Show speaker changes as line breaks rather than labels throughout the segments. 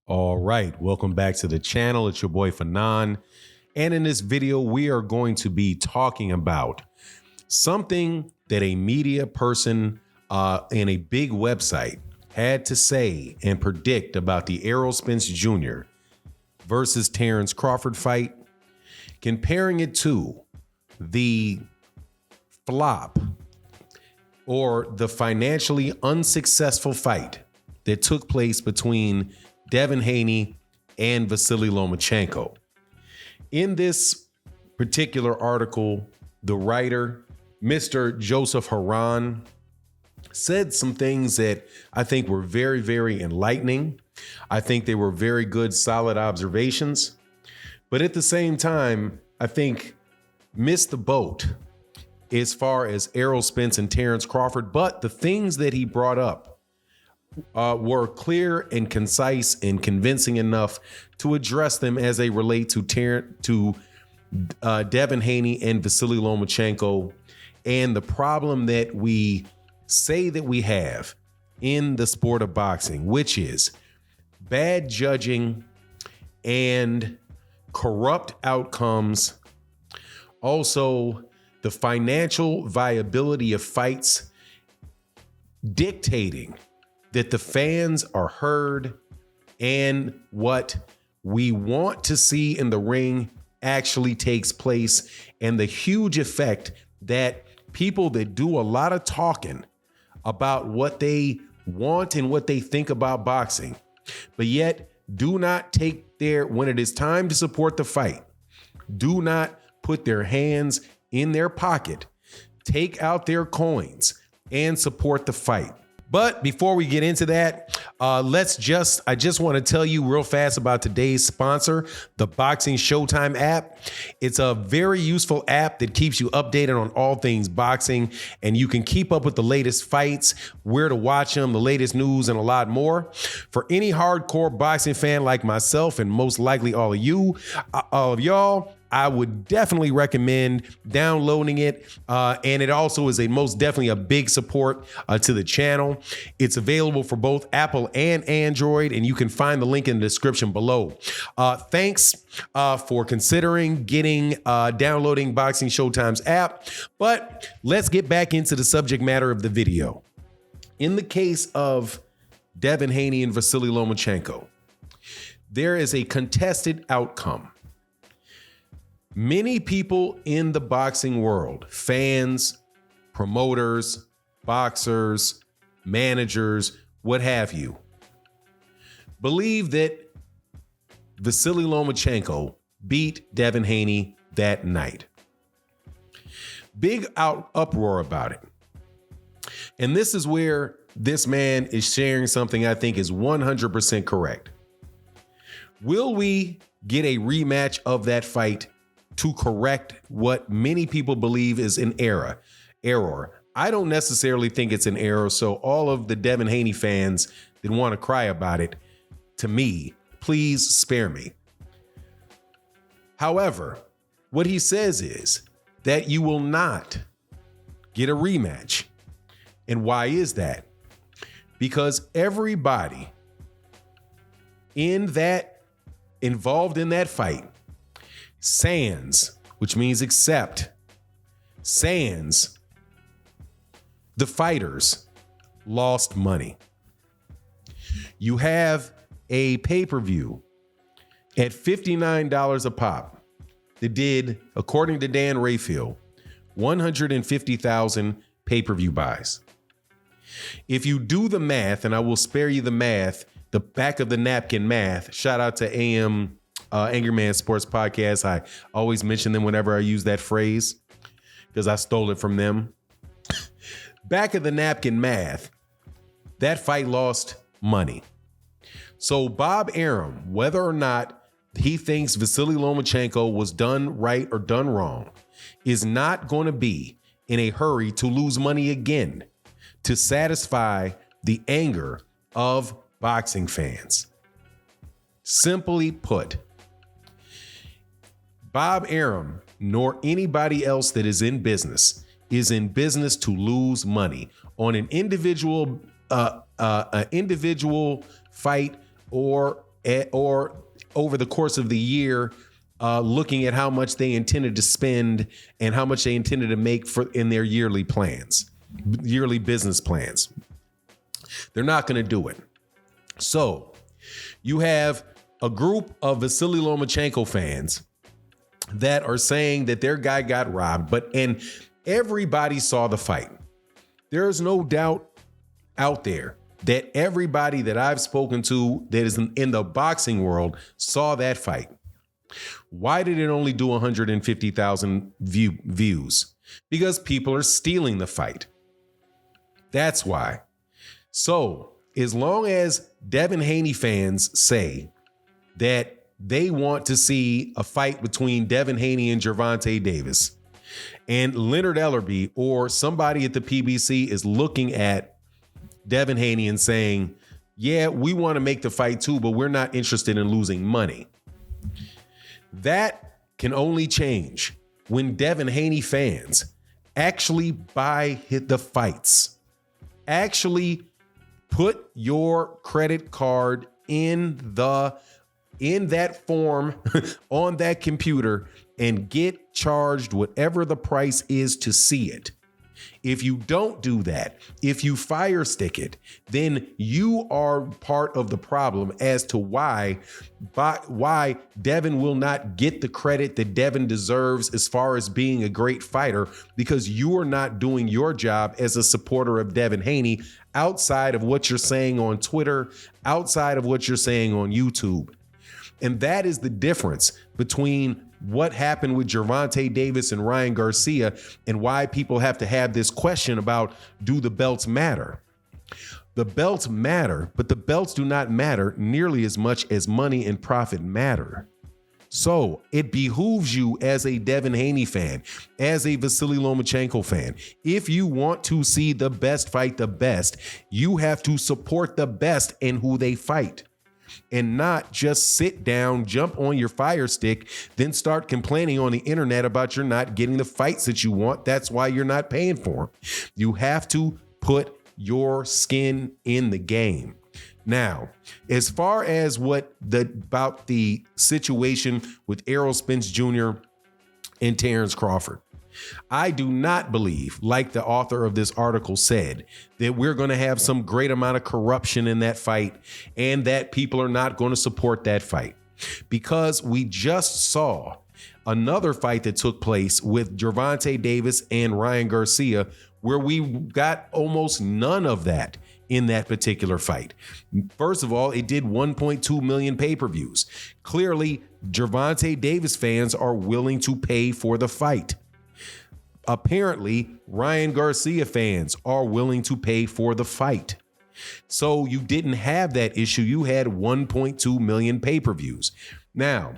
All right, welcome back to the channel. It's your boy Fanon. And in this video, we are going to be talking about something that a media person in a big website had to say and predict about the Errol Spence Jr. versus Terence Crawford fight, comparing it to the flop or the financially unsuccessful fight that took place between Devin Haney and Vasily Lomachenko. In this particular article, the writer, Mr. Joseph Haran, said some things that I think were very, very enlightening. I think they were very good, solid observations. But at the same time, I think missed the boat as far as Errol Spence and Terence Crawford. But the things that he brought up were clear and concise and convincing enough to address them as they relate to Devin Haney and Vasily Lomachenko, and the problem that we say that we have in the sport of boxing, which is bad judging and corrupt outcomes. Also, the financial viability of fights dictating that the fans are heard and what we want to see in the ring actually takes place, and the huge effect that people that do a lot of talking about what they want and what they think about boxing, but yet do not take when it is time to support the fight, do not put their hands in their pocket, take out their coins and support the fight. But before we get into that, I just want to tell you real fast about today's sponsor, the Boxing Showtime app. It's a very useful app that keeps you updated on all things boxing, and you can keep up with the latest fights, where to watch them, the latest news, and a lot more. For any hardcore boxing fan like myself, and most likely all of y'all, I would definitely recommend downloading it. And it also is most definitely a big support to the channel. It's available for both Apple and Android, and you can find the link in the description below. Thanks for considering downloading Boxing Showtime's app. But let's get back into the subject matter of the video. In the case of Devin Haney and Vasily Lomachenko, there is a contested outcome. Many people in the boxing world, fans, promoters, boxers, managers, what have you, believe that Vasily Lomachenko beat Devin Haney that night. Big uproar about it. And this is where this man is sharing something I think is 100% correct. Will we get a rematch of that fight to correct what many people believe is an error? I don't necessarily think it's an error. So all of the Devin Haney fans that want to cry about it, to me, please spare me. However, what he says is that you will not get a rematch. And why is that? Because everybody involved in that fight, sans, which means accept, sans, the fighters lost money. You have a pay-per-view at $59 a pop that did, according to Dan Rayfield, 150,000 pay-per-view buys. If you do the math, and I will spare you the math, the back of the napkin math, shout out to AM Angry Man Sports Podcast. I always mention them whenever I use that phrase because I stole it from them. Back of the napkin math, that fight lost money. So Bob Arum, whether or not he thinks Vasily Lomachenko was done right or done wrong, is not going to be in a hurry to lose money again to satisfy the anger of boxing fans. Simply put, Bob Arum, nor anybody else that is in business to lose money on an individual fight or or over the course of the year, looking at how much they intended to spend and how much they intended to make in their yearly business plans. They're not going to do it. So you have a group of Vasily Lomachenko fans that are saying that their guy got robbed, and everybody saw the fight. There's no doubt out there that everybody that I've spoken to that is in the boxing world saw that fight. Why did it only do 150,000 views? Because people are stealing the fight. That's why. So as long as Devin Haney fans say that they want to see a fight between Devin Haney and Gervonta Davis, and Leonard Ellerbe or somebody at the PBC is looking at Devin Haney and saying, yeah, we want to make the fight too, but we're not interested in losing money. That can only change when Devin Haney fans actually buy the fights. Actually put your credit card in that form on that computer and get charged whatever the price is to see it. If you don't do that, if you fire stick it, then you are part of the problem as to why Devin will not get the credit that Devin deserves as far as being a great fighter, because you are not doing your job as a supporter of Devin Haney outside of what you're saying on Twitter, outside of what you're saying on YouTube. And that is the difference between what happened with Gervonta Davis and Ryan Garcia and why people have to have this question about, do the belts matter? The belts matter, but the belts do not matter nearly as much as money and profit matter. So it behooves you as a Devin Haney fan, as a Vasily Lomachenko fan, if you want to see the best fight the best, you have to support the best in who they fight. And not just sit down, jump on your fire stick, then start complaining on the internet about you're not getting the fights that you want. That's why you're not paying for them. You have to put your skin in the game. Now, as far as about the situation with Errol Spence Jr. and Terence Crawford, I do not believe, like the author of this article said, that we're going to have some great amount of corruption in that fight and that people are not going to support that fight, because we just saw another fight that took place with Gervonta Davis and Ryan Garcia where we got almost none of that in that particular fight. First of all, it did 1.2 million pay-per-views. Clearly, Gervonta Davis fans are willing to pay for the fight. Apparently, Ryan Garcia fans are willing to pay for the fight. So you didn't have that issue. You had 1.2 million pay-per-views. Now,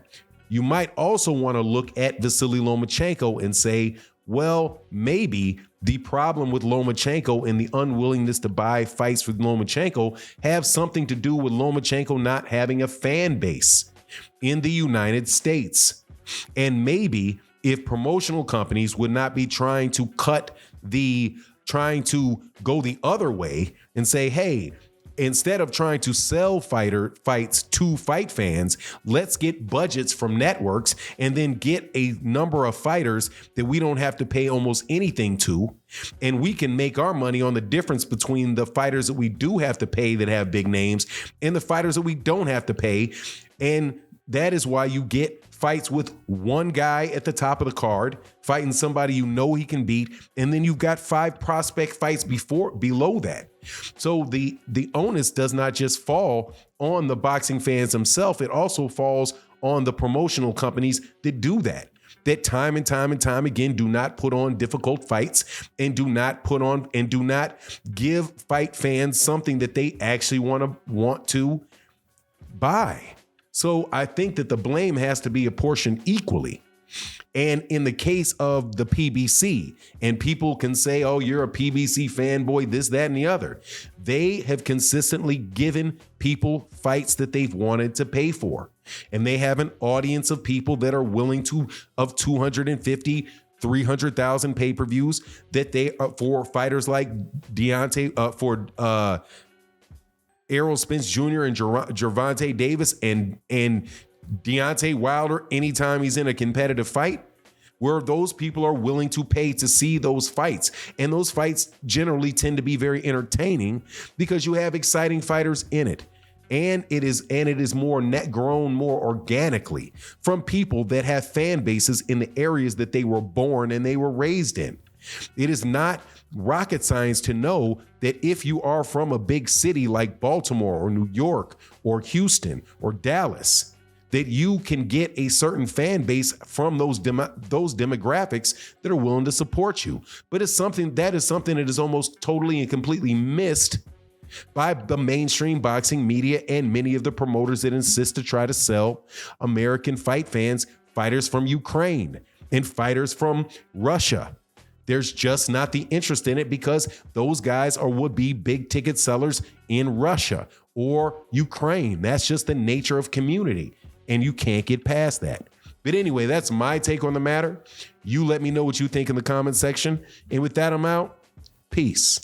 you might also want to look at Vasily Lomachenko and say, well, maybe the problem with Lomachenko and the unwillingness to buy fights with Lomachenko have something to do with Lomachenko not having a fan base in the United States. And maybe if promotional companies would not be trying to go the other way and say, hey, instead of trying to sell fights to fight fans, let's get budgets from networks and then get a number of fighters that we don't have to pay almost anything to. And we can make our money on the difference between the fighters that we do have to pay that have big names and the fighters that we don't have to pay. And that is why you get fights with one guy at the top of the card fighting somebody you know he can beat, and then you've got 5 prospect fights below that. So the onus does not just fall on the boxing fans themselves, it also falls on the promotional companies that do that time and time again do not put on difficult fights and do not give fight fans something that they actually want to buy. So I think that the blame has to be apportioned equally. And in the case of the PBC, and people can say, oh, you're a PBC fanboy, this, that, and the other. They have consistently given people fights that they've wanted to pay for. And they have an audience of people that are willing to, of 250, 300,000 pay-per-views that they for fighters like Errol Spence Jr. and Gervonta Davis and Deontay Wilder anytime he's in a competitive fight, where those people are willing to pay to see those fights. And those fights generally tend to be very entertaining because you have exciting fighters in it. And it is more net grown more organically from people that have fan bases in the areas that they were born and they were raised in. It is not rocket science to know that if you are from a big city like Baltimore or New York or Houston or Dallas, that you can get a certain fan base from those demographics that are willing to support you. But it's something that is almost totally and completely missed by the mainstream boxing media and many of the promoters that insist to try to sell American fight fans fighters from Ukraine and fighters from Russia. There's just not the interest in it because those guys would be big ticket sellers in Russia or Ukraine. That's just the nature of community. And you can't get past that. But anyway, that's my take on the matter. You let me know what you think in the comment section. And with that, I'm out. Peace.